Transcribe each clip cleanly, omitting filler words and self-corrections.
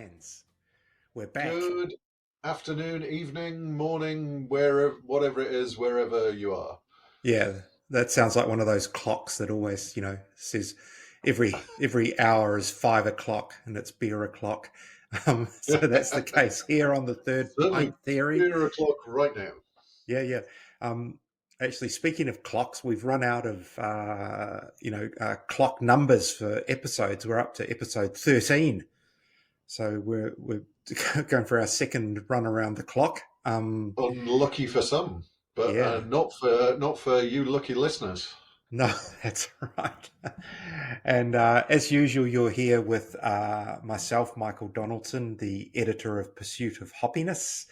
fans. We're back. Good afternoon, evening, morning, wherever, whatever it is, wherever you are. Yeah, that sounds like one of those clocks that always, says every hour is 5 o'clock and it's beer o'clock. So that's the case here on the Third Certainly Pint Theory. beer o'clock right now. Yeah. Actually, speaking of clocks, we've run out of clock numbers for episodes. We're up to episode 13, so we're going for our second run around the clock. Unlucky for some, but Yeah. not for you lucky listeners. No, that's right. And as usual, you're here with myself, Michael Donaldson, the editor of Pursuit of Hoppiness,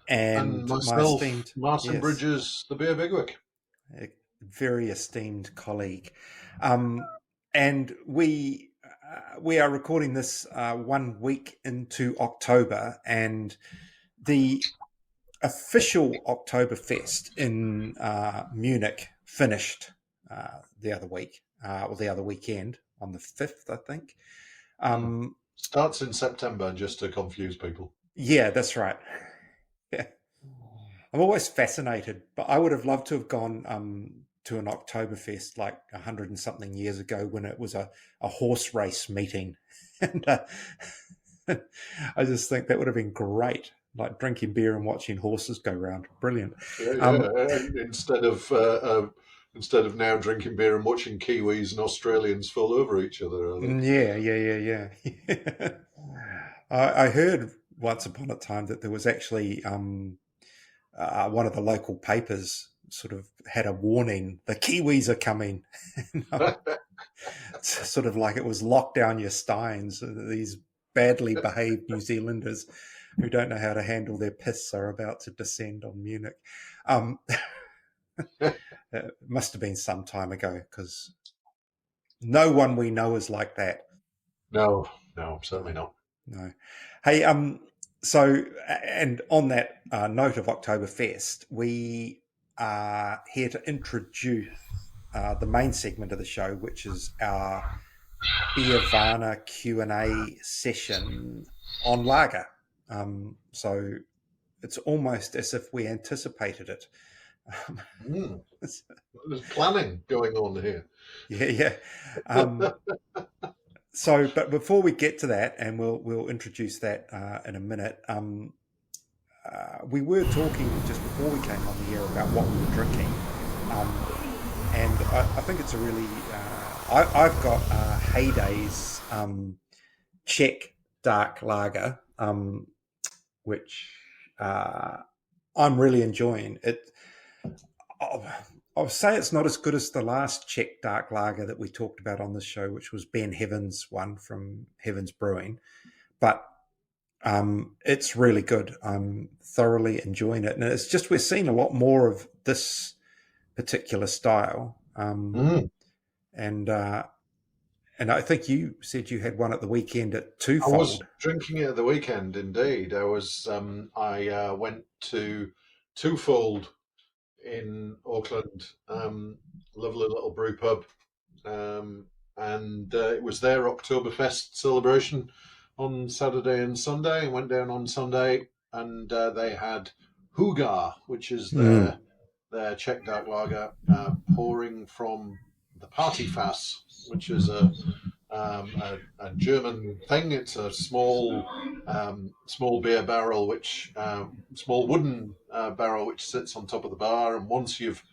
and my myself, esteemed Martin Bridges, the beer bigwig. A very esteemed colleague. And we are recording this 1 week into October, and the official Oktoberfest in Munich finished the other week, or the other weekend on the 5th, I think. Starts in September, just to confuse people. Yeah, that's right. Yeah. I'm always fascinated, but I would have loved to have gone to an Oktoberfest like 100 and something years ago when it was a horse race meeting. And I just think that would have been great, like drinking beer and watching horses go round. Brilliant. Instead of now drinking beer and watching Kiwis and Australians fall over each other. Yeah. I heard once upon a time that there was actually one of the local papers sort of had a warning: the Kiwis are coming. It's sort of like it was lock down your steins. These badly behaved New Zealanders who don't know how to handle their piss are about to descend on Munich. It must have been some time ago, because no one we know is like that. No, certainly not. No. Hey, so, and on that note of Oktoberfest, we are here to introduce the main segment of the show, which is our Beervana Q&A session on lager. So it's almost as if we anticipated it. There's planning going on here. Yeah. So, but before we get to that, and we'll introduce that in a minute, we were talking just before we came on the air about what we were drinking, and I think it's a really I've got Heyday's Czech dark lager, which I'm really enjoying. I'll say it's not as good as the last Czech dark lager that we talked about on this show, which was Ben Heaven's one from Heaven's Brewing, but it's really good. I'm thoroughly enjoying it, and it's just we're seeing a lot more of this particular style. And I think you said you had one at the weekend at Twofold. I was drinking it at the weekend, indeed. I was. I went to Twofold in Auckland, lovely little brew pub, and it was their Oktoberfest celebration on Saturday and Sunday. I went down on Sunday, and they had Huga, which is their Czech dark lager, pouring from the Party Fass, which is a German thing. It's a small beer barrel, which small wooden barrel which sits on top of the bar, and once you've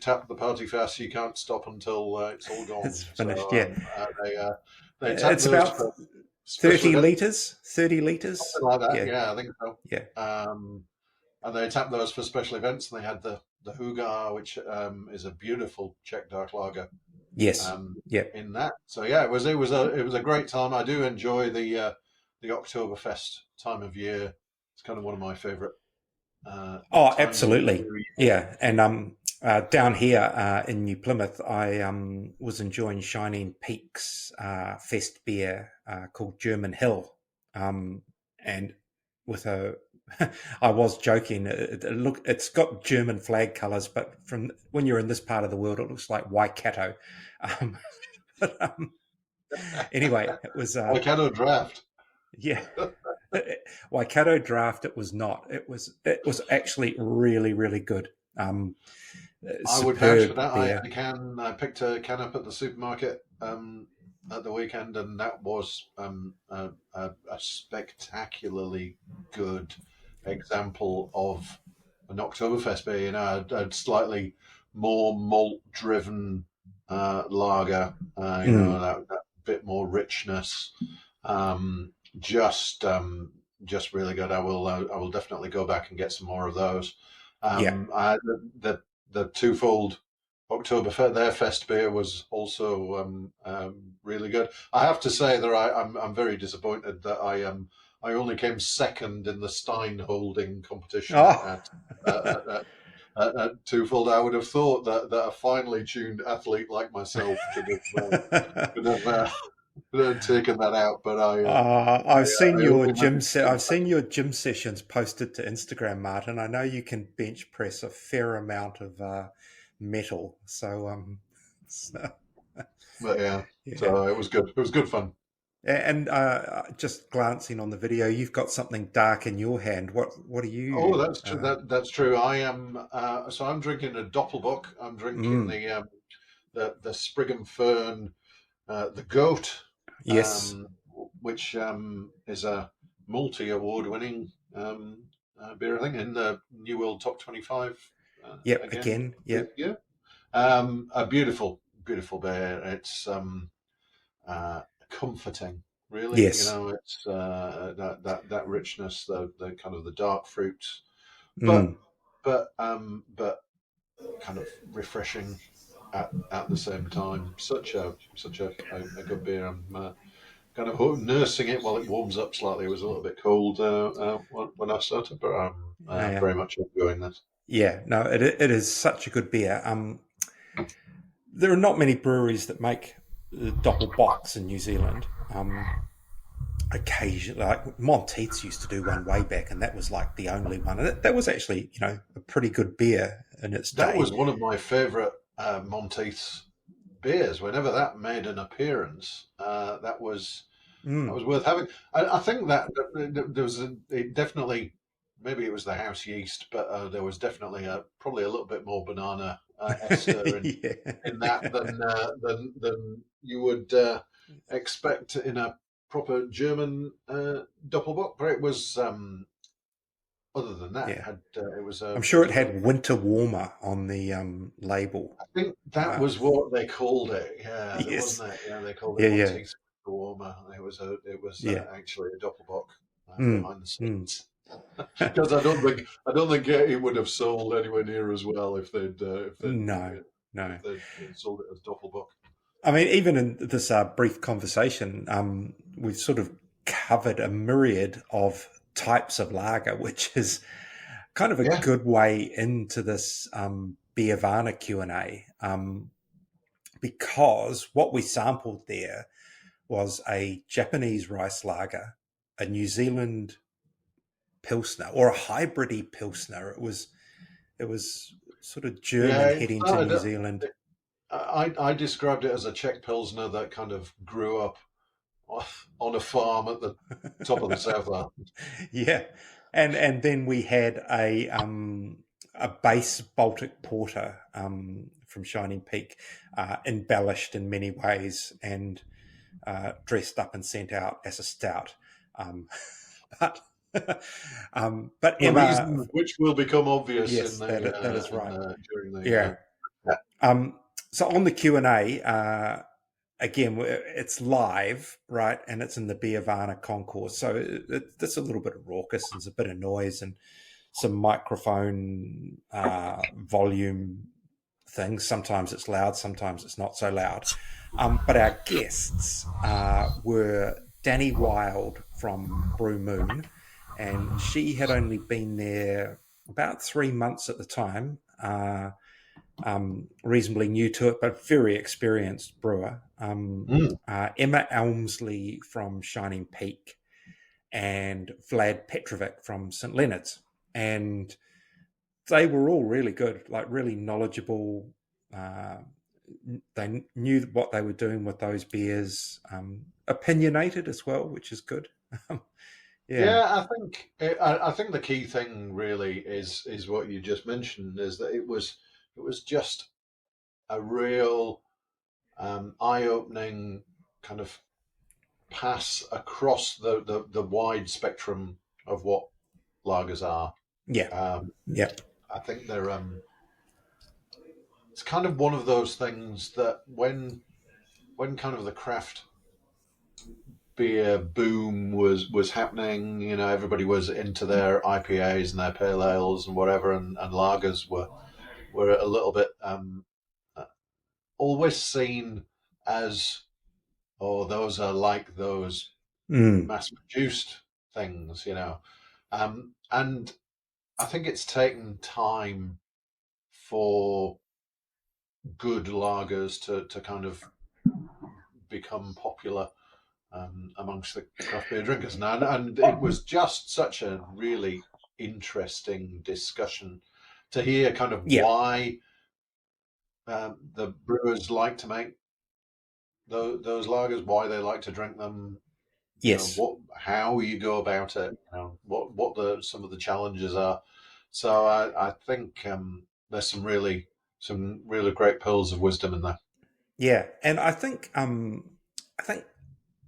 tapped the Party Fass, you can't stop until it's all gone. It's finished. So, it's about 30 liters. 30 liters, something like that. Yeah, I think so. Yeah. And they tapped those for special events, and they had the Huga, which is a beautiful Czech dark lager. Yes. In that. So yeah, it was a great time. I do enjoy the Oktoberfest time of year. It's kind of one of my favorite. Absolutely. Yeah. And down here in New Plymouth, I was enjoying Shining Peak's fest beer called German Hill, and with I was joking. It's got German flag colours, but from when you're in this part of the world, it looks like Waikato. Anyway, it was Waikato draft. Yeah. Waikato Draft, it was not. It was actually really, really good. I would vouch for Superb that. beer. I picked a can up at the supermarket at the weekend, and that was a spectacularly good example of an Oktoberfest beer. You know, a slightly more malt-driven lager. That bit more richness. Um, just just really good. I will definitely go back and get some more of those. Yeah. The twofold Oktoberfest, their fest beer was also really good. I have to say that I'm very disappointed that I only came second in the Stein holding competition Oh. at twofold. I would have thought that a finely tuned athlete like myself could have taken that out, but I've seen I your only managed to come I've seen your gym sessions posted to Instagram, Martin. I know you can bench press a fair amount of metal, so so, but yeah, yeah. so it was good. It was good fun. And just glancing on the video, you've got something dark in your hand. What are Oh, you? that's true. That's true. I am. So I'm drinking a Doppelbock. I'm drinking Mm, the Sprig and Fern, the Goat, yes. um, which is a multi-award-winning beer. I think in the New World Top 25 Yep. again Again. this Yep. year. A beautiful, beautiful beer. It's comforting. Really, you Yes. know, it's that richness, the kind of the dark fruits, but Mm, but kind of refreshing at the same time. Such a good beer. I'm kind of nursing it while it warms up slightly. It was a little bit cold when I started, but I'm yeah. very much enjoying this. Yeah. No, it is such a good beer. There are not many breweries that make Doppelbocks in New Zealand. Occasionally, like Monteith's used to do one way back, and that was like the only one. And that was actually, a pretty good beer in its That day. was one of my favourite Monteith's beers. Whenever that made an appearance, that Mm. was worth having. I think that there was it definitely, maybe it was the house yeast, but there was definitely probably a little bit more banana ester in that Yeah. than you would expect in a proper German Doppelbock. But it was other than that, Yeah. it was I'm it sure was it a really. had winter warmer on the label. I think that Uh, was what they called it. Yeah, there yes. wasn't it. Yeah, they called it Yeah. Yeah. Monteith Warmer. It was Yeah. actually a Doppelbock Mm. behind the Mm. scenes. Because I don't think it would have sold anywhere near as well No. No. if they'd sold it as Doppelbock. I mean, even in this brief conversation, we've sort of covered a myriad of types of lager, which is kind of a Yeah, good way into this Beervana Q&A, because what we sampled there was a Japanese rice lager, a New Zealand Pilsner, or a hybridy Pilsner. It was sort of German yeah. It heading to New started. Zealand. I described it as a Czech Pilsner that kind of grew up on a farm at the top of the Southland. Yeah, and then we had a base Baltic Porter from Shining Peak, embellished in many ways and dressed up and sent out as a stout. Um, but but For Emma, reasons which will become obvious yes, that is right. during the Yeah. yeah. So on the Q&A, again, it's live, right? And it's in the Beervana concourse. So it's a little bit of raucous. There's a bit of noise and some microphone volume things. Sometimes it's loud, sometimes it's not so loud. But our guests were Dani Wild from Brew Moon, and she had only been there about 3 months at the time. Reasonably new to it, but very experienced brewer. Mm. Emma Elmslie from Shining Peak, and Vlad Petrovic from St Leonards. And they were all really good, like really knowledgeable, uh, they knew what they were doing with those beers. Opinionated as well, which is good. Yeah. Yeah, I think the key thing really is what you just mentioned, is that it was just a real eye-opening kind of pass across the wide spectrum of what lagers are. Yeah. Um, Yeah. I think they're it's kind of one of those things that when kind of the craft beer boom was happening, everybody was into their IPAs and their pale ales and whatever, and lagers were a little bit uh, always seen as, oh, those are like those Mm. mass produced things. And I think it's taken time for good lagers to kind of become popular amongst the craft beer drinkers. And it was just such a really interesting discussion to hear kind of Yeah. why the brewers like to make those lagers, why they like to drink them, Yes. how you go about it, what some of the challenges are. So I think there's some really great pearls of wisdom in there. Yeah. And I think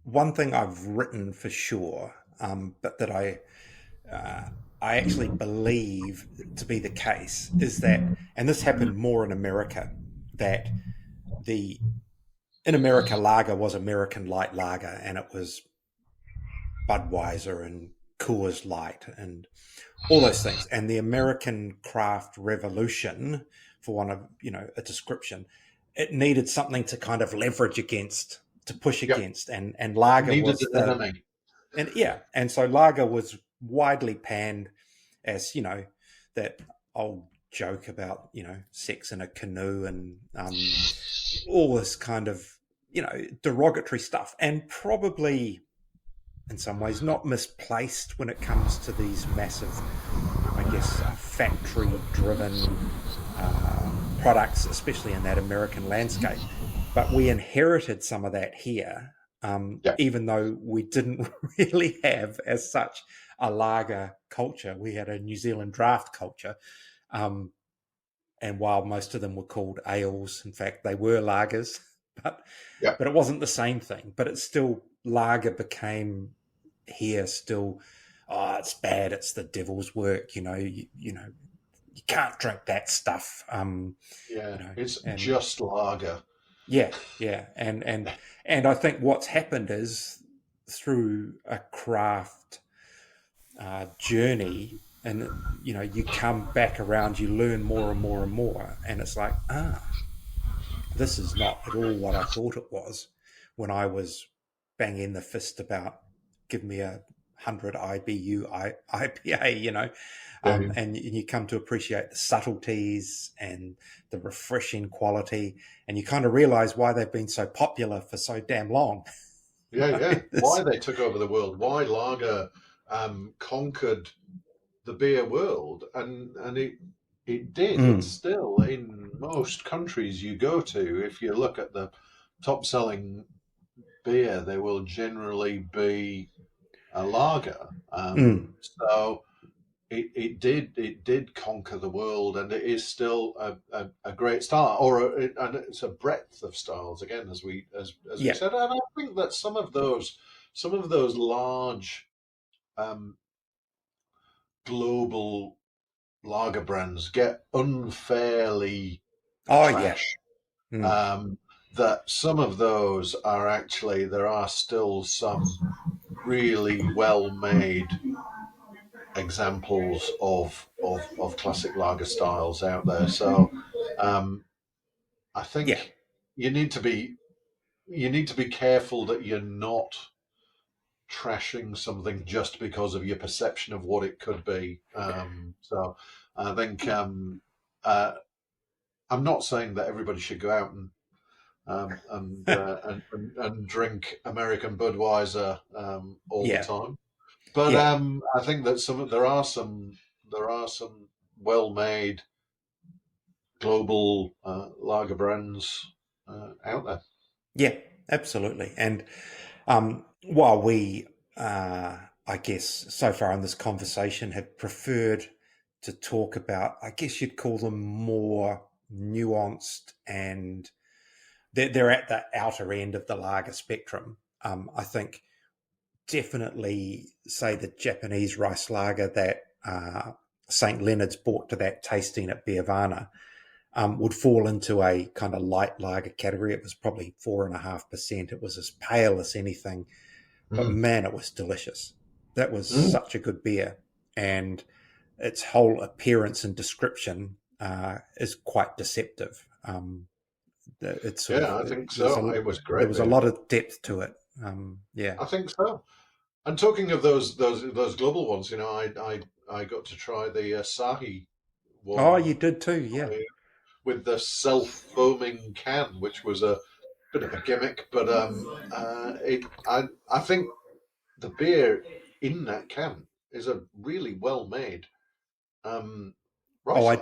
one thing I've written for sure, but that I actually believe to be the case is that, and this happened more in America, that the in America lager was American light lager, and it was Budweiser and Coors Light and all those things. And the American craft revolution, for one of a description, it needed something to kind of leverage against, to push Yeah, against, and lager needed was an the enemy. and yeah, and so lager was widely panned as that old joke about sex in a canoe and all this kind of derogatory stuff, and probably in some ways not misplaced when it comes to these massive, I guess, factory-driven products, especially in that American landscape. But we inherited some of that here, Yeah, even though we didn't really have, as such, a lager culture. We had a New Zealand draft culture. Um, and while most of them were called ales, in fact, they were lagers, but yeah. but it wasn't the same thing. But it's still, lager became here still, oh, it's bad, it's the devil's work, you can't drink that stuff. Yeah, it's And just lager. yeah, yeah, and I think what's happened is, through a craft journey, and you come back around, you learn more and more and more, and it's like, this is not at all what I thought it was when I was banging the fist about, give me a 100 IBU IPA, Yeah, yeah. and you come to appreciate the subtleties and the refreshing quality, and you kind of realize why they've been so popular for so damn long. Yeah, yeah. It's, Why they took over the world? Why lager conquered the beer world? And it did. It's mm, still in most countries you go to. If you look at the top selling beer, they will generally be a lager. mm, So it did conquer the world, and it is still a great style, and it's a breadth of styles again, as we yeah. said. And I think that some of those large global lager brands get unfairly Oh, yeah. trash. Mm, Um, that some of those are actually, there are still some really well made examples of classic lager styles out there. So um, I yeah. think you need to be you need to be careful that you're not trashing something just because of your perception of what it could be. So I think uh, I'm not saying that everybody should go out and drink American Budweiser all the Yeah. time. But Yeah. I think that there are some well-made global lager brands out there. Yeah, absolutely. And while we, I guess, so far in this conversation have preferred to talk about, I guess you'd call them more nuanced, and they're at the outer end of the lager spectrum. I think definitely, say, the Japanese rice lager that St Leonards brought to that tasting at Beervana would fall into a kind of light lager category. It was probably 4.5%. It was as pale as anything, but man, it was delicious. That was such a good beer, and its whole appearance and description is quite deceptive. It's I think so. It was great. There was a lot of depth to it. I think so. And talking of those global ones, I got to try the Asahi one. Oh, you did too, yeah. With the self-foaming can, which was a bit of a gimmick, but I think the beer in that can is a really well made. I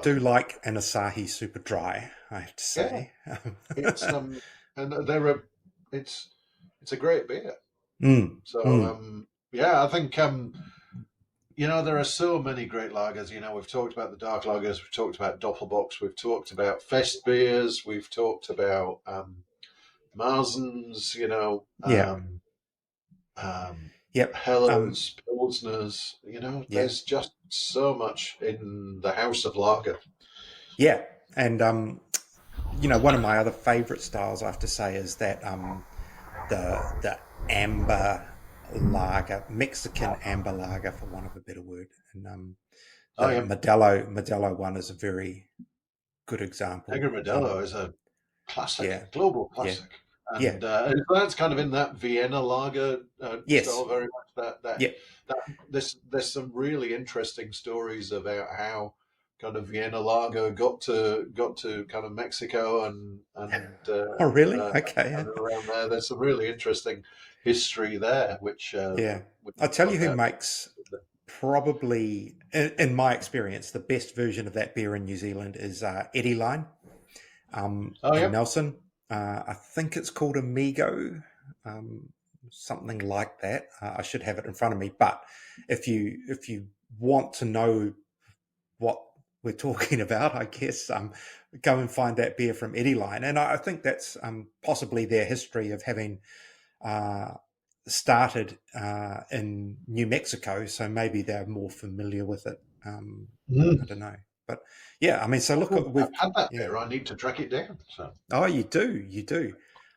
do like an Asahi super dry, I have to say. Yeah. It's and it's a great beer. I think there are so many great lagers. We've talked about the dark lagers, we've talked about Doppelbocks, we've talked about fest beers, we've talked about Marzens, Helles, Pilsners. There's just so much in the house of lager. Yeah, and one of my other favourite styles, I have to say, is that the amber lager, Mexican amber lager, for want of a better word. And Modelo one is a very good example. Negra Modelo is a classic, global classic. And that's kind of in that Vienna lager style very much. There's some really interesting stories about how kind of Vienna lager got to kind of Mexico and oh really? Okay. And around there, there's some really interesting history there. Which I'll tell you who makes probably, in my experience, the best version of that beer in New Zealand is Eddie Line in Nelson. I think it's called Amigo, something like that. I should have it in front of me. But if you want to know what we're talking about, I guess go and find that beer from Eddie Line. And I think that's possibly their history of having started in New Mexico. So maybe they're more familiar with it. I don't know. But yeah, I mean, so look, we've had that beer. I need to track it down. So. Oh, you do.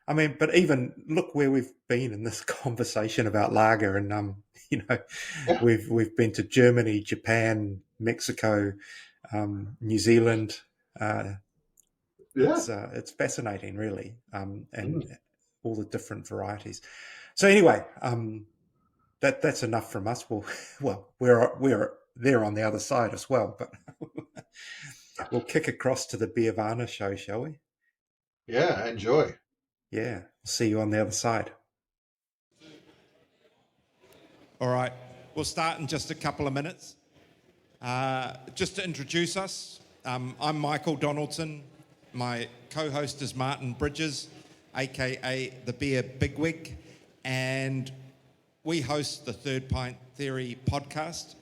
I mean, but even look where we've been in this conversation about lager, and we've been to Germany, Japan, Mexico, New Zealand. It's fascinating, really, and all the different varieties. So anyway, that's enough from us. Well, we're there on the other side as well, but we'll kick across to the Beervana show, shall we? Yeah, enjoy. Yeah, see you on the other side. All right, we'll start in just a couple of minutes. Just to introduce us, I'm Michael Donaldson. My co-host is Martin Bridges, aka the Beer Bigwig, and we host the Third Pint Theory podcast.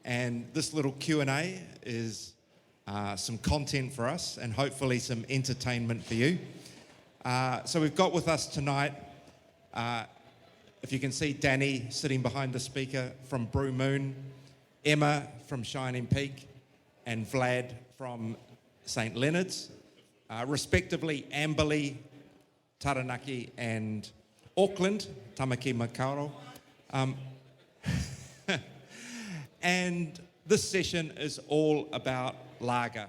And this little Q&A is some content for us and hopefully some entertainment for you. So we've got with us tonight, if you can see Dani sitting behind the speaker from Brew Moon, Emma from Shining Peak, and Vlad from St Leonards, respectively Amberley, Taranaki, and Auckland, Tamaki Makaurau. And this session is all about lager.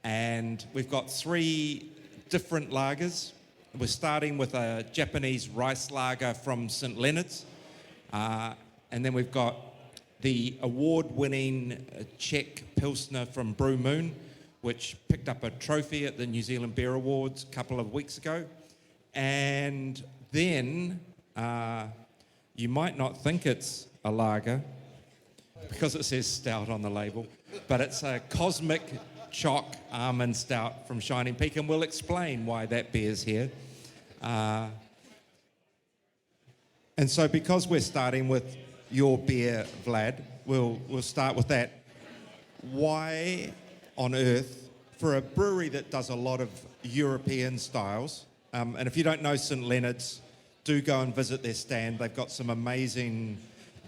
And we've got 3 different lagers. We're starting with a Japanese rice lager from St Leonards. And then we've got the award-winning Czech Pilsner from Brew Moon, which picked up a trophy at the New Zealand Beer Awards a couple of weeks ago. And then you might not think it's a lager, because it says stout on the label, but it's a Cosmic Choc Almond Stout from Shining Peak, and we'll explain why that beer's here. And so because we're starting with your beer, Vlad, we'll start with that. Why on earth, for a brewery that does a lot of European styles, and if you don't know St Leonards, do go and visit their stand. They've got some amazing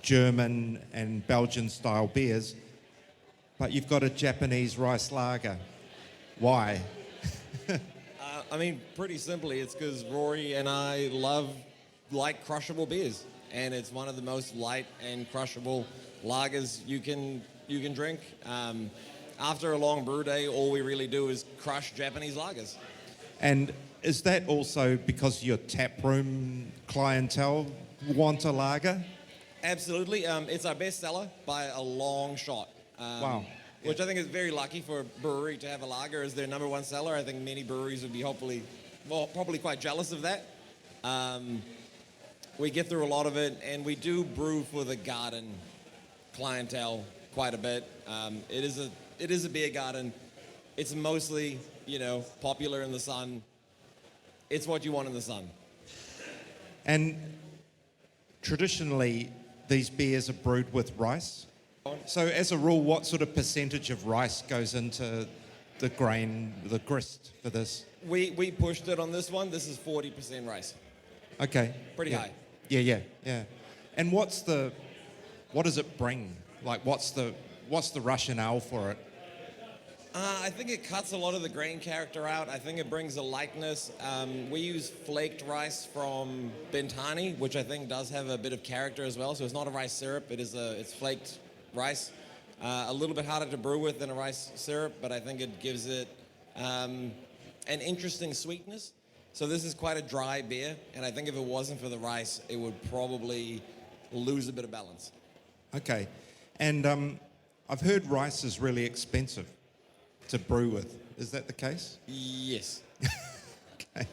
German and Belgian style beers, but you've got a Japanese rice lager. Why? I mean, pretty simply, it's because Rory and I like crushable beers, and it's one of the most light and crushable lagers you can drink. After a long brew day, all we really do is crush Japanese lagers. And is that also because your taproom clientele want a lager? Absolutely. It's our best seller by a long shot. Wow. Which I think is very lucky for a brewery to have a lager as their number one seller. I think many breweries would be probably quite jealous of that. We get through a lot of it, and we do brew for the garden clientele quite a bit. It is a beer garden. It's mostly, popular in the sun. It's what you want in the sun. And traditionally, these beers are brewed with rice. So as a rule, what sort of percentage of rice goes into the grain, the grist for this? We pushed it on this one. This is 40% rice. Okay. Pretty high. Yeah. And what does it bring? Like, what's the rationale for it? I think it cuts a lot of the grain character out. I think it brings a lightness. We use flaked rice from Bintani, which I think does have a bit of character as well. So it's not a rice syrup. It's flaked rice. A little bit harder to brew with than a rice syrup, but I think it gives it an interesting sweetness. So this is quite a dry beer, and I think if it wasn't for the rice, it would probably lose a bit of balance. Okay. And I've heard rice is really expensive to brew with. Is that the case? Yes. Okay.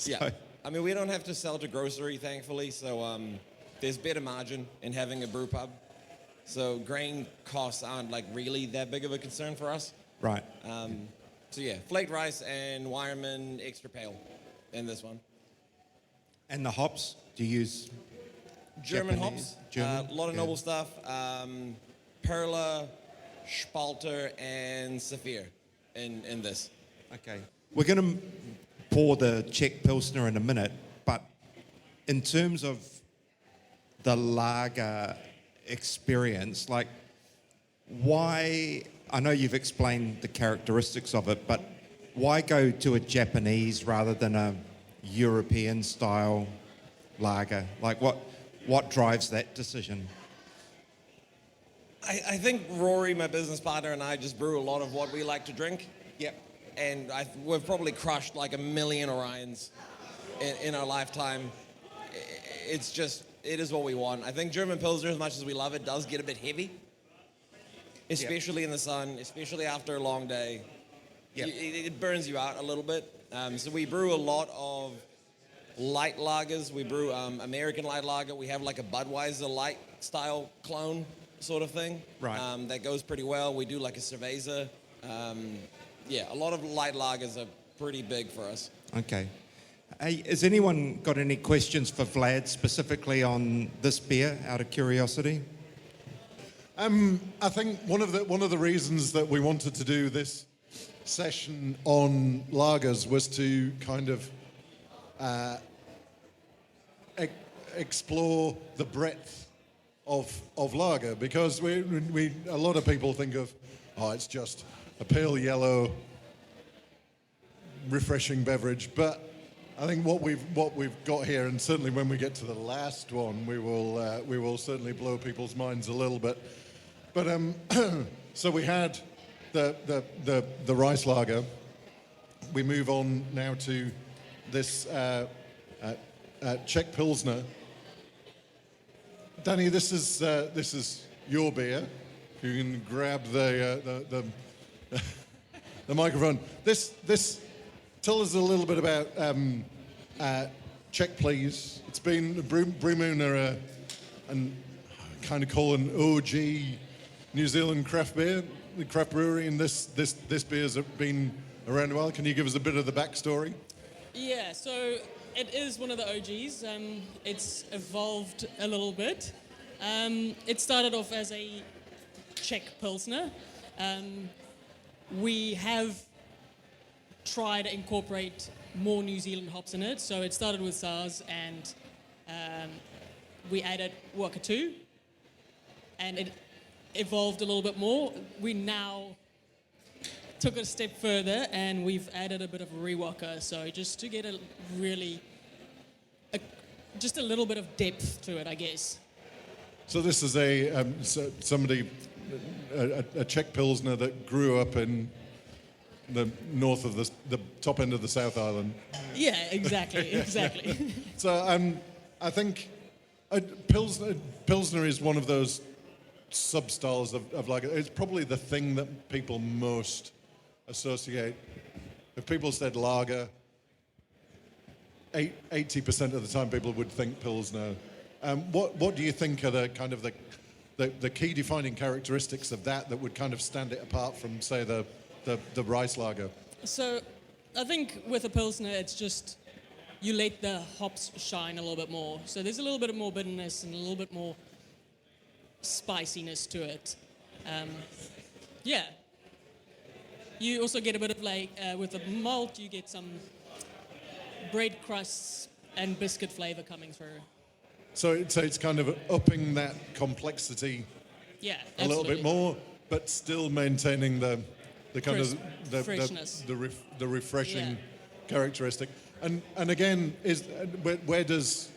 Yeah. I mean, we don't have to sell to grocery, thankfully, so there's better margin in having a brew pub. So grain costs aren't really that big of a concern for us. Right. So yeah, flaked rice and Wireman extra pale in this one. And the hops, do you use German Japanese? hops? A lot of noble stuff. Perla, Spalter, and Saphir in this. Okay. We're going to pour the Czech Pilsner in a minute, but in terms of the lager experience, why, I know you've explained the characteristics of it, but why go to a Japanese rather than a European style lager? What drives that decision? I think Rory, my business partner, and I just brew a lot of what we like to drink. Yep. And we've probably crushed 1 million Orions in our lifetime. It is what we want. I think German Pilsner, as much as we love it, does get a bit heavy. Especially in the sun, especially after a long day. Yep. It burns you out a little bit. So we brew a lot of light lagers. We brew American light lager. We have a Budweiser light style clone sort of thing. Right. That goes pretty well. We do a cerveza. A lot of light lagers are pretty big for us. Okay. Hey, has anyone got any questions for Vlad specifically on this beer, out of curiosity? I think one of the reasons that we wanted to do this session on lagers was to kind of explore the breadth of lager, because we a lot of people think of, it's just a pale yellow refreshing beverage, but I think what we've got here, and certainly when we get to the last one, we will certainly blow people's minds a little bit. But so we had the rice lager. We move on now to this Czech Pilsner. Dani, this is your beer. You can grab the microphone. This tell us a little bit about Czech, please. It's been Brew Moon are and kind of call an OG New Zealand craft beer, the craft brewery, and this beer's been around a while. Can you give us a bit of the backstory? Yeah, so it is one of the OGs. It's evolved a little bit. It started off as a Czech Pilsner. We have tried to incorporate more New Zealand hops in it. So it started with SARS and we added Wakatu and it evolved a little bit more. We now took it a step further and we've added a bit of rewaka, so just to get just a little bit of depth to it, I guess. So this is a Czech Pilsner that grew up in the north of the top end of the South Island. Yeah, exactly. So I think Pilsner is one of those sub-styles of lager. It's probably the thing that people most associate. If people said lager, 80% of the time people would think Pilsner. What do you think are the kind of the key defining characteristics of that would kind of stand it apart from, say, the rice lager? So I think with a Pilsner, it's just you let the hops shine a little bit more. So there's a little bit more bitterness and a little bit more spiciness to it. Yeah. You also get a bit of with the malt, you get some bread crusts and biscuit flavor coming through. So it's kind of upping that complexity a little bit more, but still maintaining the kind of the freshness, the refreshing characteristic. And again, where does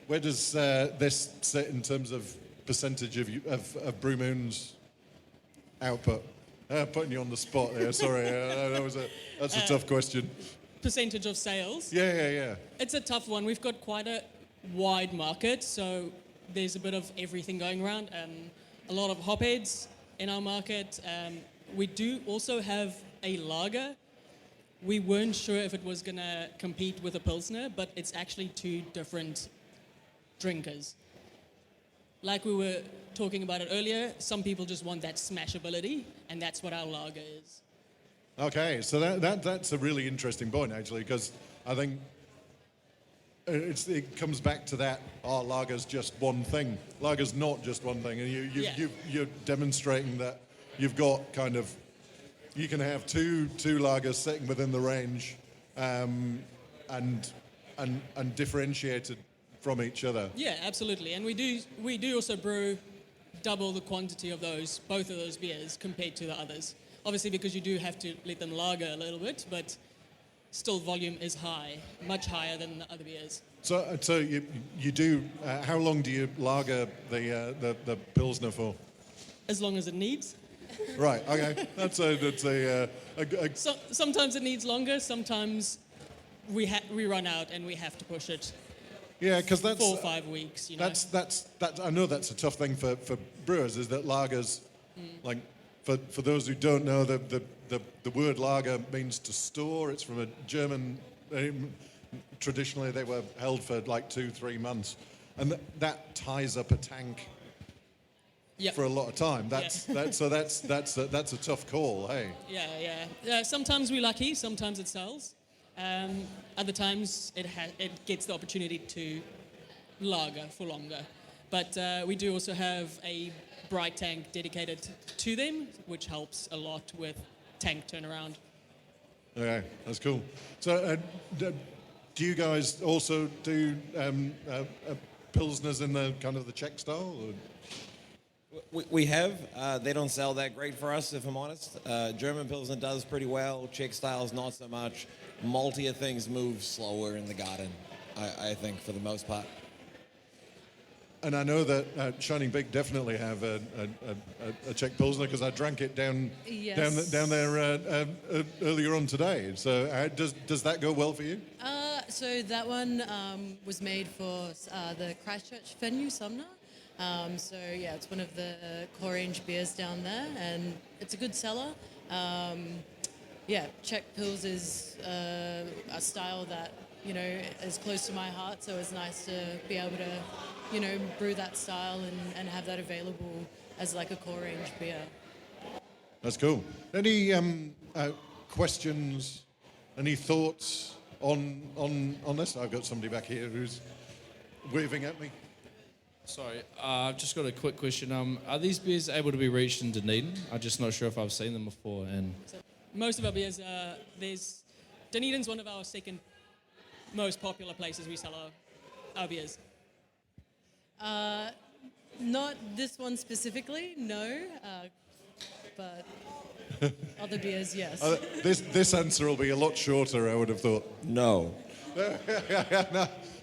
this sit in terms of percentage of Brew Moon's output? Putting you on the spot there. Sorry, that's a tough question. Percentage of sales? Yeah. It's a tough one. We've got quite a wide market, so there's a bit of everything going around. A lot of hopheads in our market. We do also have a lager. We weren't sure if it was going to compete with a Pilsner, but it's actually two different drinkers. Like we were talking about it earlier, some people just want that smashability, and that's what our lager is. Okay, so that's a really interesting point, actually, because I think it comes back to that, lager's just one thing. Lager's not just one thing, and you're demonstrating that you've got kind of, you can have two lagers sitting within the range and differentiated from each other. Yeah, absolutely. And we do also brew double the quantity of both of those beers compared to the others. Obviously, because you do have to let them lager a little bit, but still volume is high, much higher than the other beers. So you do. How long do you lager the Pilsner for? As long as it needs. Right. Okay. Sometimes it needs longer. Sometimes we run out and we have to push it. Yeah, because that's 4 or 5 weeks. That's I know that's a tough thing for brewers, is that lagers, like for those who don't know, the word lager means to store. It's from a German. Traditionally, they were held for like 2-3 months, and that ties up a tank. Yep. For a lot of time. That's a tough call. Hey. Yeah. Sometimes we're lucky. Sometimes it sells. Other times it gets the opportunity to lager for longer. But we do also have a bright tank dedicated to them, which helps a lot with tank turnaround. Okay, that's cool. So do you guys also do Pilsners in the kind of the Czech style? Or? We have. They don't sell that great for us, if I'm honest. German Pilsner does pretty well. Czech-styles not so much. Maltier things move slower in the garden, I think, for the most part. And I know that Shining Peak definitely have a Czech Pilsner, because I drank it down there earlier on today. So does that go well for you? So that one was made for the Christchurch venue, Sumner. So yeah, it's one of the core range beers down there, and it's a good seller. Czech Pils is a style that is close to my heart, so it's nice to be able to brew that style and have that available as like a core range beer. That's cool. Any questions? Any thoughts on this? I've got somebody back here who's waving at me. Sorry, I've just got a quick question. Are these beers able to be reached in Dunedin? I'm just not sure if I've seen them before. And So most of our beers, Dunedin's one of our second most popular places we sell our beers. Not this one specifically, no, but other beers, yes. This answer will be a lot shorter, I would have thought. No. No.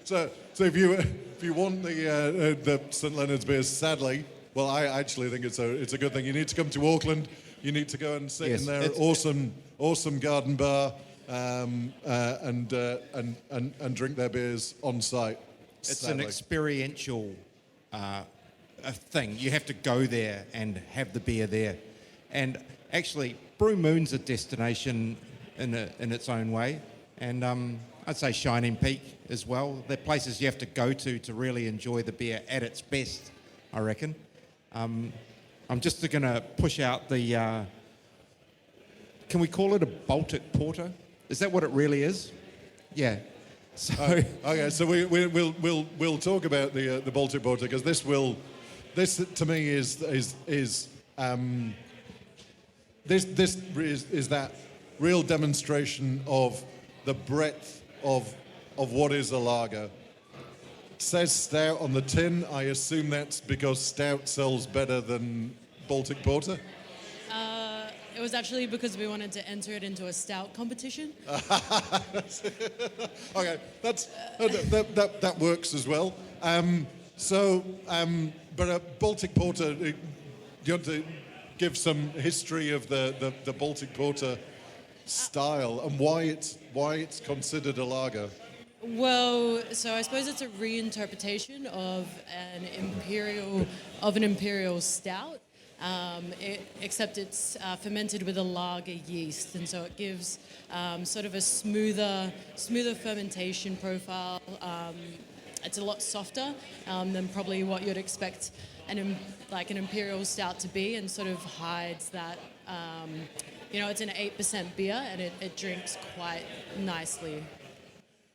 So if you want the St Leonards beers, sadly, well, I actually think it's a good thing. You need to come to Auckland. You need to go and sit in their awesome garden bar and drink their beers on site. It's sadly. an experiential a thing. You have to go there and have the beer there. And actually, Brew Moon's a destination in its own way. And I'd say Shining Peak as well. They're places you have to go to really enjoy the beer at its best, I reckon. I'm just going to push out the... can we call it a Baltic Porter? Is that what it really is? Yeah. So okay, so we'll talk about the Baltic Porter, because this to me is that real demonstration of the breadth of what is a lager. It says stout on the tin. I assume that's because stout sells better than Baltic Porter. It was actually because we wanted to enter it into a stout competition. Okay, that works as well. But Baltic Porter, do you want to give some history of the Baltic Porter style and why it's considered a lager? Well, so I suppose it's a reinterpretation of an imperial stout. Except it's fermented with a lager yeast, and so it gives sort of a smoother fermentation profile. It's a lot softer than probably what you'd expect an imperial stout to be, and sort of hides that. It's an 8% beer, and it drinks quite nicely.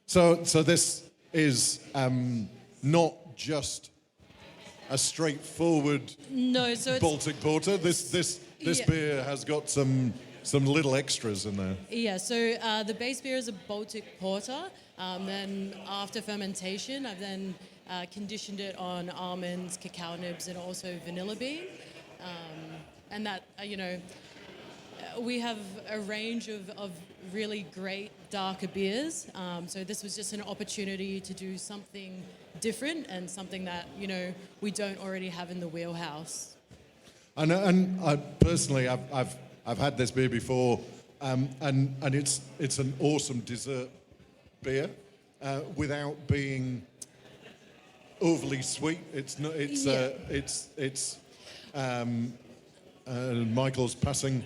So this is not just a straightforward Baltic Porter. This beer has got some little extras in there. Yeah, so the base beer is a Baltic Porter. Then after fermentation, I've then conditioned it on almonds, cacao nibs, and also vanilla bean. And that, we have a range of really great darker beers. So this was just an opportunity to do something different and something that we don't already have in the wheelhouse. And I personally, I've had this beer before, and it's an awesome dessert beer without being overly sweet. It's not. It's. Michael's passing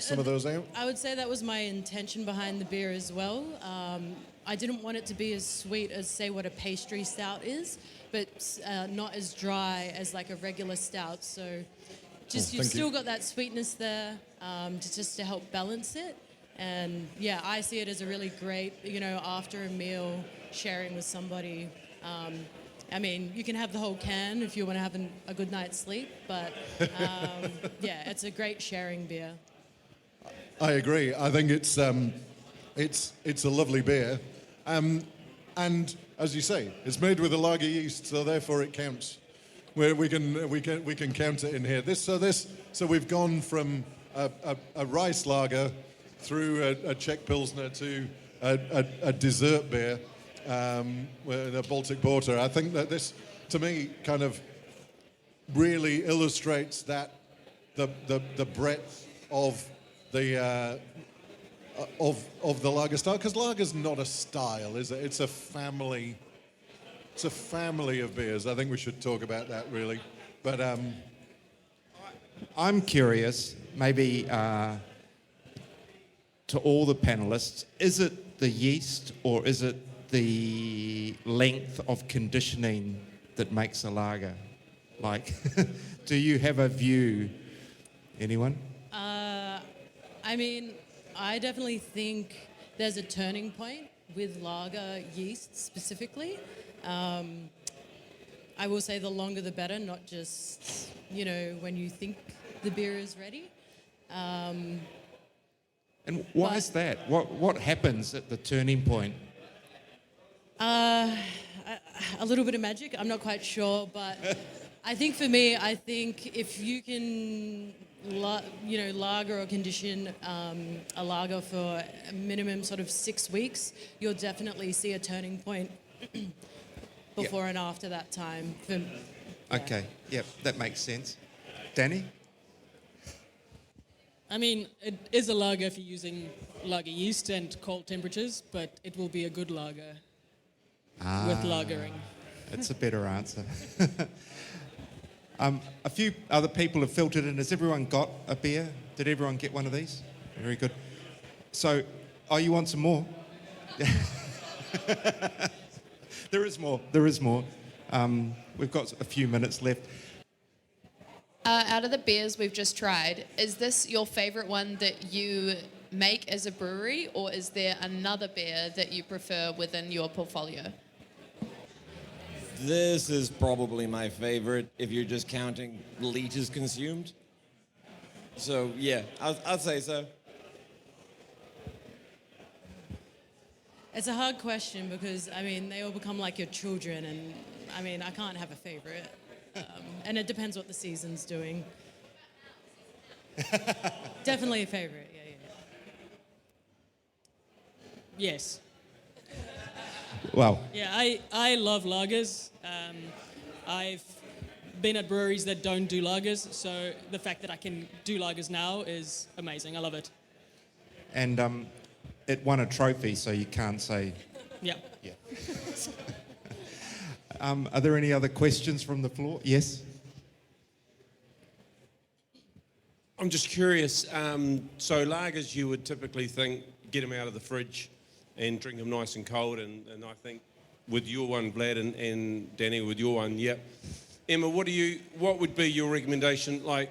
some of those out. I would say that was my intention behind the beer as well. I didn't want it to be as sweet as, say, what a pastry stout is, but not as dry as like a regular stout. So you've still got that sweetness there, just to help balance it. And yeah, I see it as a really great, after a meal, sharing with somebody. You can have the whole can if you want to have a good night's sleep, but it's a great sharing beer. I agree. I think it's a lovely beer, and as you say, it's made with a lager yeast, so therefore it counts. Where we can count it in here. So we've gone from a rice lager through a Czech Pilsner to a dessert beer. With a Baltic Porter. I think that this, to me, kind of really illustrates that the breadth of the lager style, because lager's not a style, is it? It's a family. It's a family of beers. I think we should talk about that really. But I'm curious, maybe to all the panelists, is it the yeast or is it the length of conditioning that makes a lager? Like, do you have a view? Anyone? I mean, I definitely think there's a turning point with lager yeast specifically. I will say the longer the better, not just, when you think the beer is ready. And why is that? What happens at the turning point? A little bit of magic. I'm not quite sure, but I think for me, if you can, lager or condition a lager for a minimum sort of 6 weeks, you'll definitely see a turning point before and after that time. Okay, yep, that makes sense. Dani? I mean, it is a lager if you're using lager yeast and cold temperatures, but it will be a good lager with lagering. It's a better answer. A few other people have filtered in. Has everyone got a beer? Did everyone get one of these? Very good. So, you want some more? There is more. We've got a few minutes left. Out of the beers we've just tried, is this your favourite one that you make as a brewery, or is there another beer that you prefer within your portfolio? This is probably my favorite if you're just counting liters consumed. So yeah, I'd say so. It's a hard question because, they all become like your children, and, I can't have a favourite. And it depends what the season's doing. Definitely a favourite, yeah. Yes. Well. Yeah, I love lagers. I've been at breweries that don't do lagers, so the fact that I can do lagers now is amazing. I love it. And it won a trophy, so you can't say... Yeah. Yeah. Are there any other questions from the floor? Yes? I'm just curious. So lagers, you would typically think, get them out of the fridge and drink them nice and cold. And I think with your one, Vlad, and Dani, with your one, yep. Emma, what would be your recommendation? Like,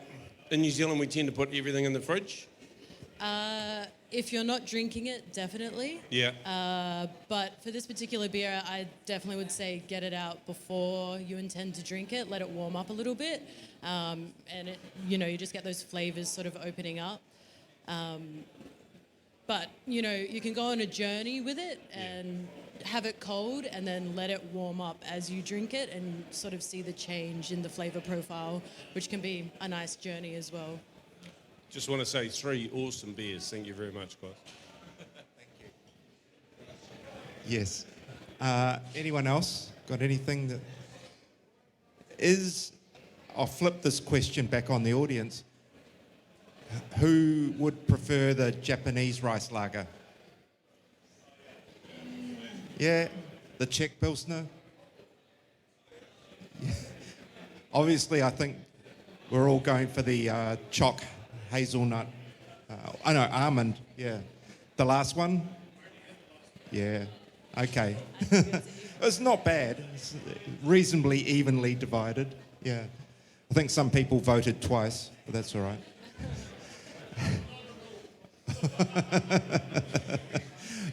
in New Zealand, we tend to put everything in the fridge. If you're not drinking it, definitely. Yeah. But for this particular beer, I definitely would say get it out before you intend to drink it. Let it warm up a little bit, and it, you just get those flavors sort of opening up. But you can go on a journey with it and have it cold, and then let it warm up as you drink it, and sort of see the change in the flavor profile, which can be a nice journey as well. Just want to say 3 awesome beers. Thank you very much, guys. Thank you. Yes. Anyone else got anything that is... I'll flip this question back on the audience. Who would prefer the Japanese rice lager? Yeah, the Czech Pilsner? Yeah. Obviously, I think we're all going for the choc hazelnut. Almond. Yeah. The last one? Yeah. Okay. It's not bad. It's reasonably evenly divided. Yeah. I think some people voted twice, but that's all right.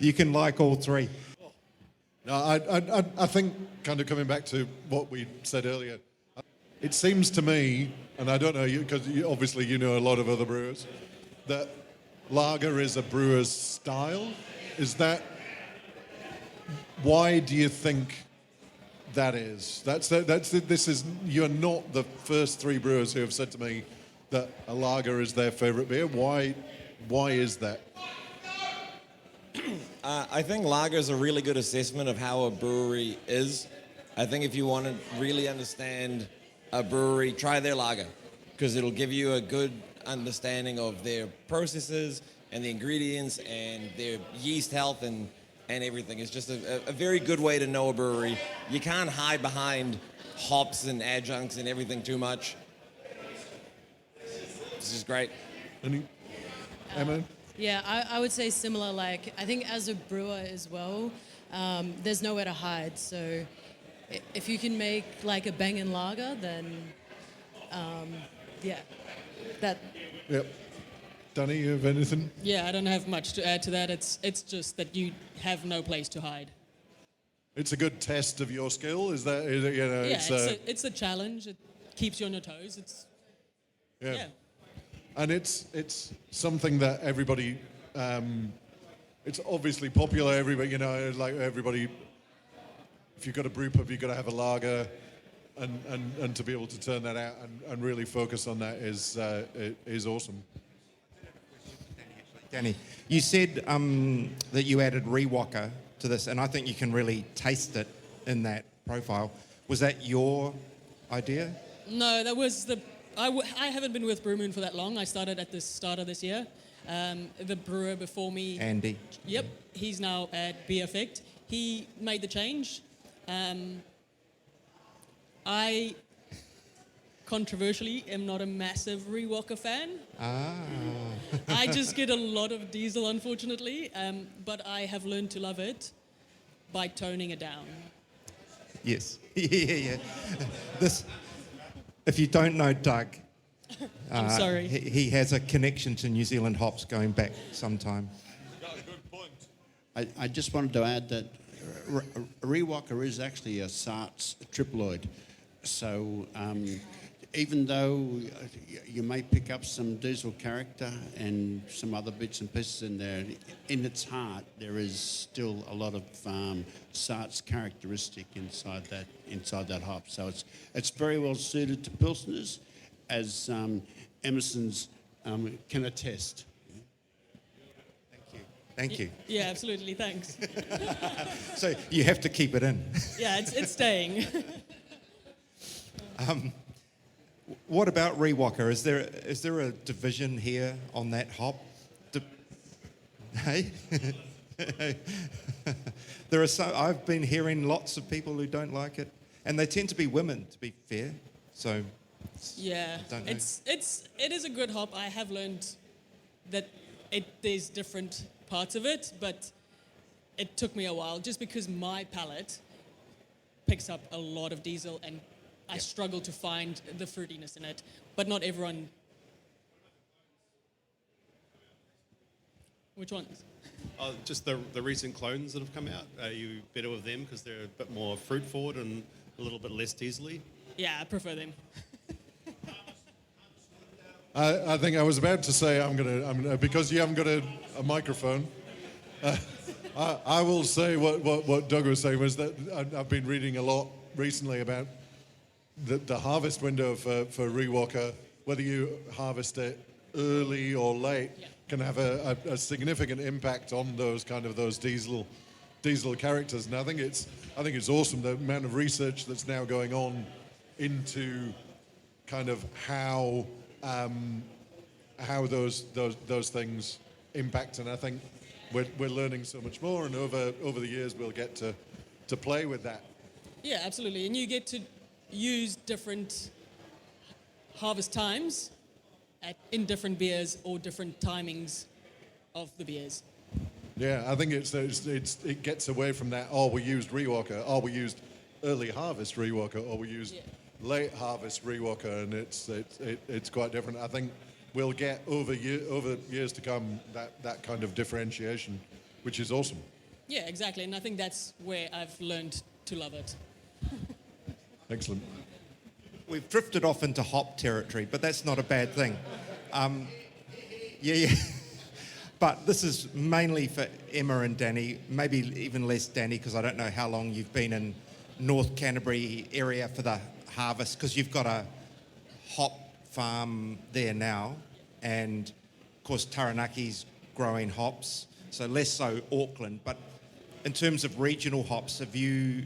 You can like all 3. No, I think, kind of coming back to what we said earlier, it seems to me, and I don't know, because obviously you know a lot of other brewers, that lager is a brewer's style. Is that... Why do you think that is? You're not the first 3 brewers who have said to me that a lager is their favourite beer. Why is that? I think lager is a really good assessment of how a brewery is. I think if you want to really understand a brewery, try their lager, because it'll give you a good understanding of their processes and the ingredients and their yeast health and everything. It's just a very good way to know a brewery. You can't hide behind hops and adjuncts and everything too much. This is great. Emma? Yeah, I would say similar. Like, I think as a brewer as well, there's nowhere to hide. So if you can make like a banging lager, then Yeah, that. Yep. Dani, you have anything? Yeah, I don't have much to add to that. It's just that you have no place to hide. It's a good test of your skill. Is it, you know? Yeah, it's a challenge. It keeps you on your toes. Yeah. And it's something that everybody. It's obviously popular. Everybody, you know, like everybody. If you've got a brew pub, you've got to have a lager, and to be able to turn that out and really focus on that is awesome. Dani, you said that you added Rewalker to this, and I think you can really taste it in that profile. Was that your idea? No, that was I haven't been with Brew Moon for that long. I started at the start of this year. The brewer before me, Andy. Yep, he's now at Beer Effect. He made the change. I controversially am not a massive Rewalker fan. I just get a lot of diesel, unfortunately, but I have learned to love it by toning it down. Yes. yeah. If you don't know Doug, I'm sorry. He has a connection to New Zealand hops going back some time. Good point. I just wanted to add that Rewalker is actually a Sarts triploid. So even though you may pick up some diesel character and some other bits and pieces in there, in its heart there is still a lot of Sarts characteristic inside that hop. So it's very well suited to Pilsners, as Emerson's can attest. Thank you. Yeah, absolutely. Thanks. So you have to keep it in. Yeah, it's staying. What about Rewalker? Is there a division here on that hop? Hey? There are some. I've been hearing lots of people who don't like it, and they tend to be women, to be fair. So Yeah, it is a good hop. I have learned that there's different parts of it, but it took me a while just because my palate picks up a lot of diesel and I struggle to find the fruitiness in it, but not everyone. Which ones? Just the recent clones that have come out. Are you better with them because they're a bit more fruit forward and a little bit less diesely? Yeah, I prefer them. I think I was about to say I'm gonna because you haven't got a microphone. I will say what Doug was saying was that I've been reading a lot recently about the harvest window for Rewalker. Whether you harvest it early or late can have a significant impact on those diesel characters. And I think it's awesome the amount of research that's now going on into kind of how those things impact, and I think we're learning so much more, and over the years we'll get to play with that. Yeah, absolutely, and you get to use different harvest times in different beers or different timings of the beers. Yeah, I think it gets away from that. Oh, we used Rewalker. Oh, we used early harvest Rewalker. Or we used late harvest Rewalker, and it's quite different. I think we'll get over years to come that kind of differentiation, which is awesome. Yeah, exactly, and I think that's where I've learned to love it. Excellent. We've drifted off into hop territory, but that's not a bad thing. Yeah. But this is mainly for Emma and Dani, maybe even less Dani, because I don't know how long you've been in North Canterbury area for the harvest, because you've got a hop farm there now, and of course Taranaki's growing hops, so less so Auckland. But in terms of regional hops, have you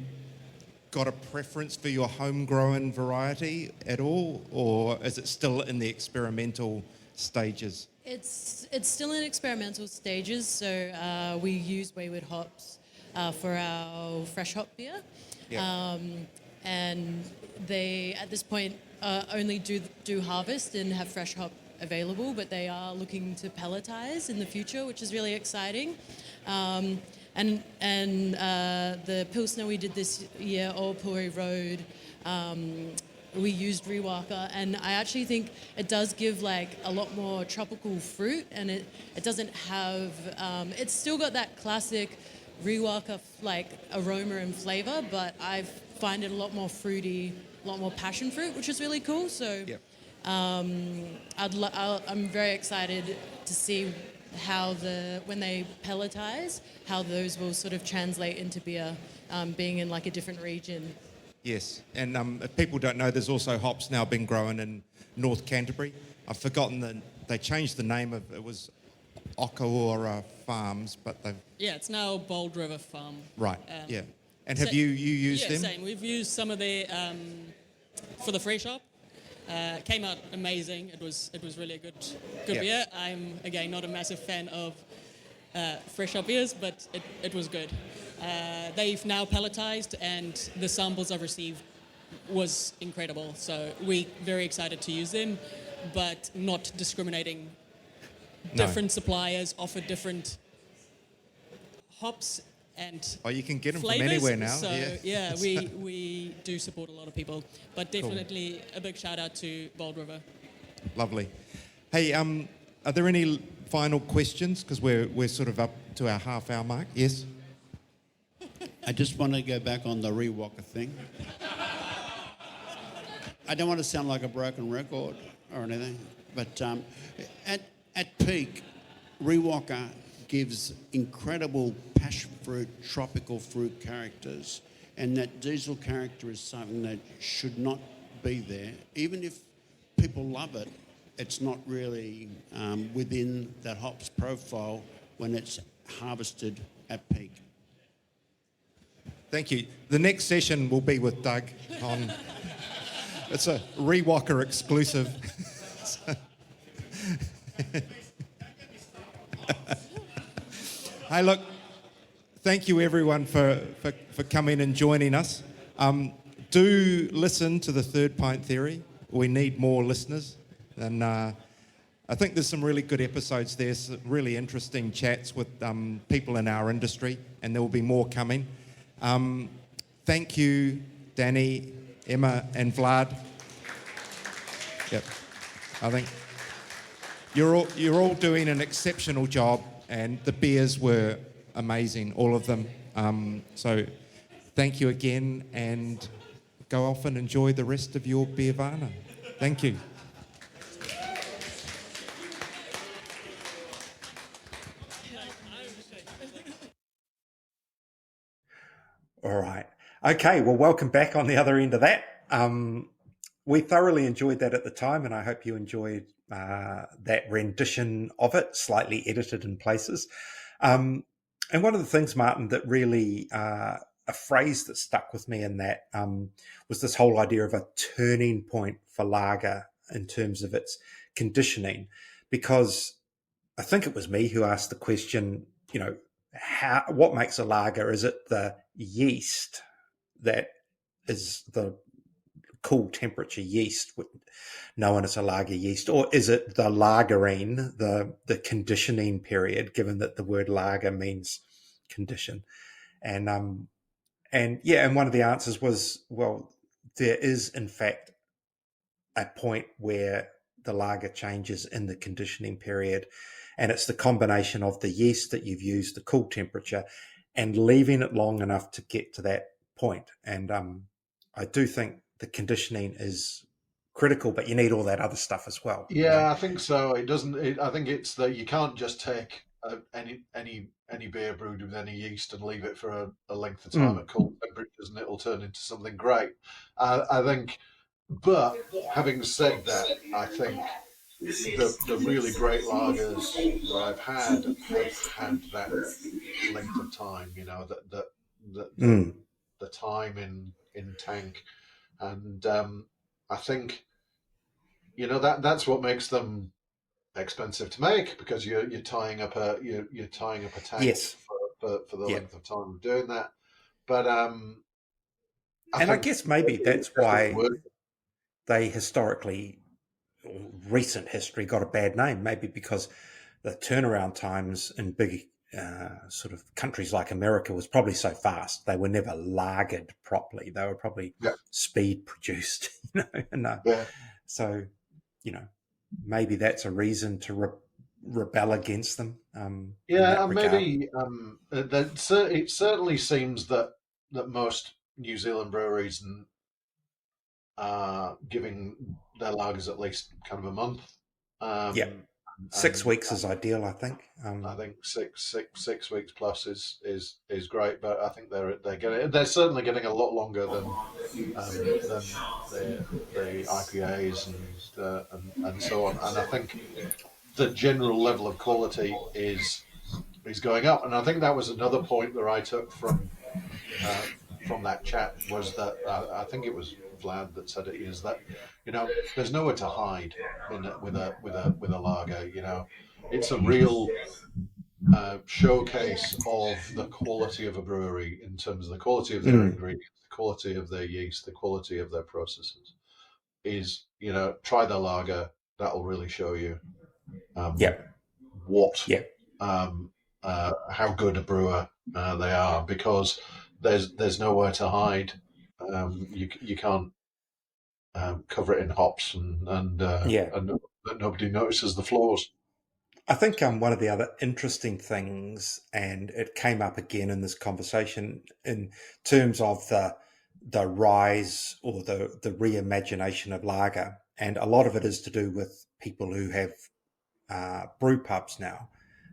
got a preference for your homegrown variety at all, or is it still in the experimental stages? It's still in experimental stages, so we use Wayward hops for our fresh hop beer. Yeah. And they, at this point, only do harvest and have fresh hop available, but they are looking to pelletize in the future, which is really exciting. And the Pilsner we did this year, Old Puri Road, we used Rewalker, and I actually think it does give like a lot more tropical fruit, and it doesn't have, it's still got that classic Rewalker like aroma and flavor, but I find it a lot more fruity, a lot more passion fruit, which is really cool. So I'm very excited to see how when they pelletize, how those will sort of translate into beer, being in like a different region. Yes, and if people don't know, there's also hops now being grown in North Canterbury. I've forgotten they changed the name of it was Okaora Farms, but they've... Yeah, it's now Bold River Farm. Right, yeah. And have you used them? Yeah, same. We've used some of their, for the fresh hop. Came out amazing. It was really a good beer. I'm, again, not a massive fan of fresh hop beers, but it was good. They've now pelletized, and the samples I've received was incredible. So we're very excited to use them, but not discriminating. Different suppliers offer different hops and you can get them flavors, from anywhere now. So we do support a lot of people, but definitely a big shout out to Bold River. Lovely. Hey, are there any final questions? Because we're sort of up to our half-hour mark. Yes. I just want to go back on the Rewalker thing. I don't want to sound like a broken record or anything, but at peak, Rewalker gives incredible passion fruit, tropical fruit characters, and that diesel character is something that should not be there. Even if people love it, it's not really within that hops profile when it's harvested at peak. Thank you. The next session will be with Doug on... It's a Rewalker exclusive. Hey, look, thank you everyone for coming and joining us. Do listen to the Third Pint Theory. We need more listeners. And I think there's some really good episodes there, some really interesting chats with people in our industry, and there will be more coming. Thank you, Dani, Emma, and Vlad. Yep, I think you're all doing an exceptional job, and the beers were amazing, all of them. So thank you again, and go off and enjoy the rest of your Beervana. Thank you. All right. Okay, well, welcome back on the other end of that. We thoroughly enjoyed that at the time, and I hope you enjoyed that rendition of it, slightly edited in places. And one of the things, Martin, that really, a phrase that stuck with me in that was this whole idea of a turning point for lager in terms of its conditioning, because I think it was me who asked the question, what makes a lager? Is it the yeast that is the cool temperature yeast, known as a lager yeast, or is it the lagering, the conditioning period, given that the word lager means condition? And one of the answers was, well, there is in fact a point where the lager changes in the conditioning period, and it's the combination of the yeast that you've used, the cool temperature, and leaving it long enough to get to that point. And I do think the conditioning is critical, but you need all that other stuff as well. Yeah, I think so. I think it's that you can't just take any beer brewed with any yeast and leave it for a length of time at cold temperatures, and it'll turn into something great. I think, but having said that, I think the really great lagers that I've had have had that length of time. The time in tank. And I think, that's what makes them expensive to make, because you're tying up a tank yes. for the length of time of doing that. But I guess maybe that's why they historically, recent history, got a bad name. Maybe because the turnaround times in sort of countries like America was probably so fast. They were never lagered properly. They were probably speed produced, and so, maybe that's a reason to rebel against them. And maybe it certainly seems that most New Zealand breweries are giving their lagers at least kind of a month. 6 weeks is ideal, I think. I think six weeks plus is great, but I think they're certainly getting a lot longer than the IPAs and so on. And I think the general level of quality is going up. And I think that was another point that I took from that chat, was that I think it was Vlad that said it, is that there's nowhere to hide with a lager. It's a real showcase of the quality of a brewery in terms of the quality of their ingredients, the quality of their yeast, the quality of their processes. Try the lager. That'll really show you how good a brewer they are, because there's nowhere to hide. You can't cover it in hops and nobody notices the flaws. I think one of the other interesting things, and it came up again in this conversation, in terms of the rise or the reimagination of lager, and a lot of it is to do with people who have brew pubs now,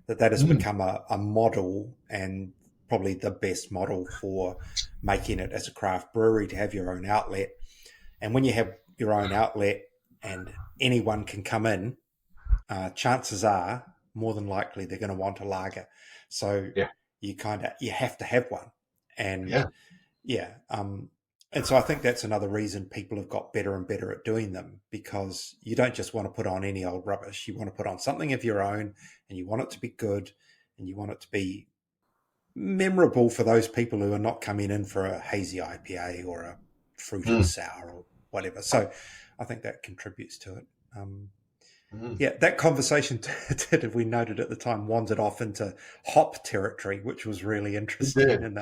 that has become a model, and probably the best model for making it as a craft brewery, to have your own outlet. And when you have your own outlet and anyone can come in, chances are more than likely they're going to want a lager. So you have to have one. And and so I think that's another reason people have got better and better at doing them, because you don't just want to put on any old rubbish. You want to put on something of your own, and you want it to be good, and you want it to be memorable for those people who are not coming in for a hazy IPA or a fruity sour or whatever. So I think that contributes to it. That conversation, if we noted at the time, wandered off into hop territory, which was really interesting.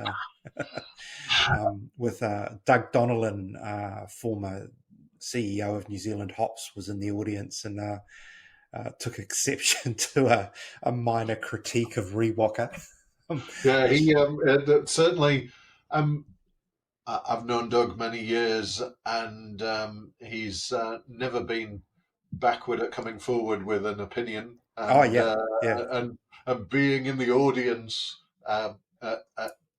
And with Doug Donnellan, former CEO of New Zealand Hops, was in the audience and took exception to a minor critique of Rewalker. He certainly. I've known Doug many years, and he's never been backward at coming forward with an opinion. And being in the audience at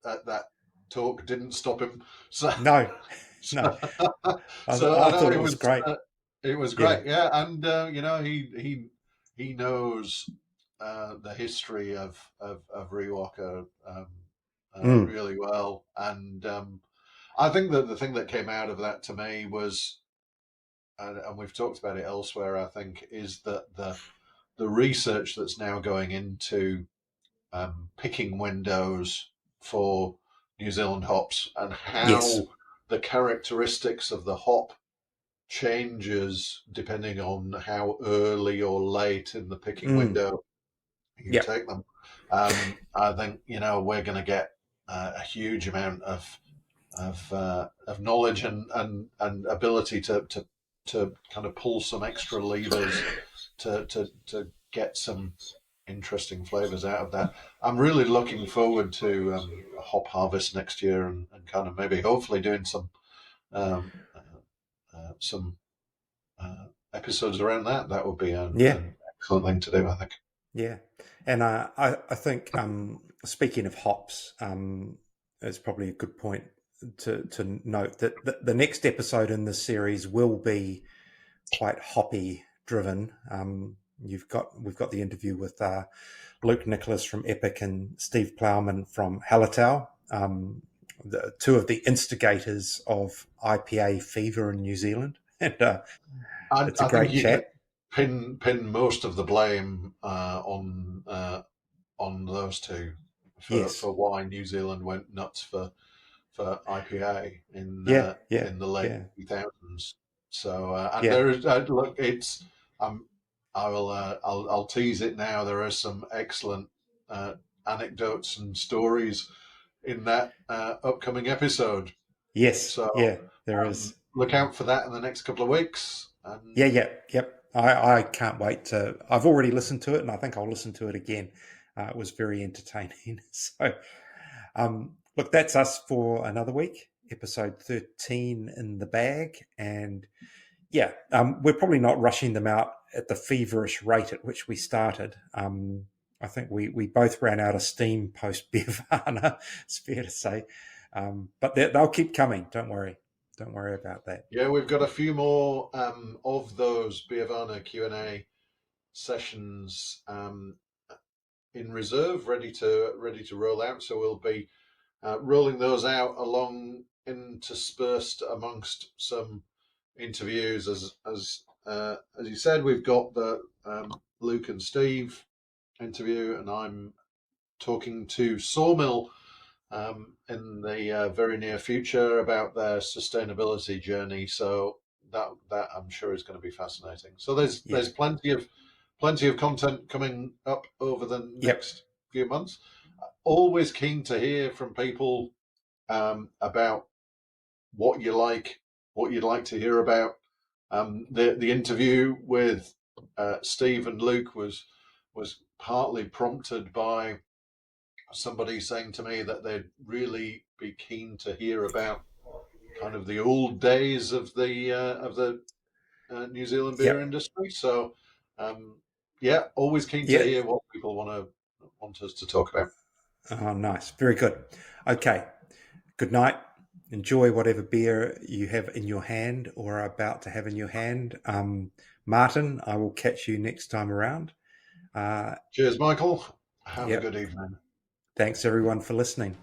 that talk didn't stop him. So, no. I thought it was great. It was great, and he knows the history of Rewalker really well, and I think that the thing that came out of that to me was, and we've talked about it elsewhere, I think, is that the research that's now going into picking windows for New Zealand hops, and how the characteristics of the hop changes depending on how early or late in the picking window you take them. I think we're going to get a huge amount of knowledge and ability to kind of pull some extra levers to get some interesting flavors out of that. I'm really looking forward to hop harvest next year, and kind of maybe hopefully doing some episodes around that. That would be an excellent thing to do, I think. Yeah, and I think speaking of hops, it's probably a good point to note that the next episode in this series will be quite hoppy driven. We've got the interview with Luke Nicholas from Epic and Steve Plowman from Hallertau, the two of the instigators of IPA fever in New Zealand, and it's a great chat. Pin most of the blame on those two for why New Zealand went nuts for IPA in the late 2000s. So there is look, it's I'll tease it now. There are some excellent anecdotes and stories in that upcoming episode. Yes. So Yeah, there is. Look out for that in the next couple of weeks. And Yep. I can't wait to. I've already listened to it, and I think I'll listen to it again. It was very entertaining. So, look, that's us for another week, episode 13 in the bag, and yeah, we're probably not rushing them out at the feverish rate at which we started. I think we both ran out of steam post Beervana, it's fair to say. But they'll keep coming. Don't worry about that. Yeah, we've got a few more of those Beervana Q&A sessions in reserve, ready to roll out. So we'll be rolling those out along interspersed amongst some interviews. As you said, we've got the Luke and Steve interview, and I'm talking to Sawmill in the very near future about their sustainability journey. So that I'm sure is going to be fascinating. So there's plenty of content coming up over the next few months. Always keen to hear from people about what you like, what you'd like to hear about. The interview with Steve and Luke was partly prompted by somebody saying to me that they'd really be keen to hear about kind of the old days of the New Zealand beer industry. So always keen to hear what people want us to talk about. Oh, nice. Very good. Okay. Good night. Enjoy whatever beer you have in your hand or are about to have in your hand. Martin, I will catch you next time around. Cheers, Michael. Have a good evening. Thanks, everyone, for listening.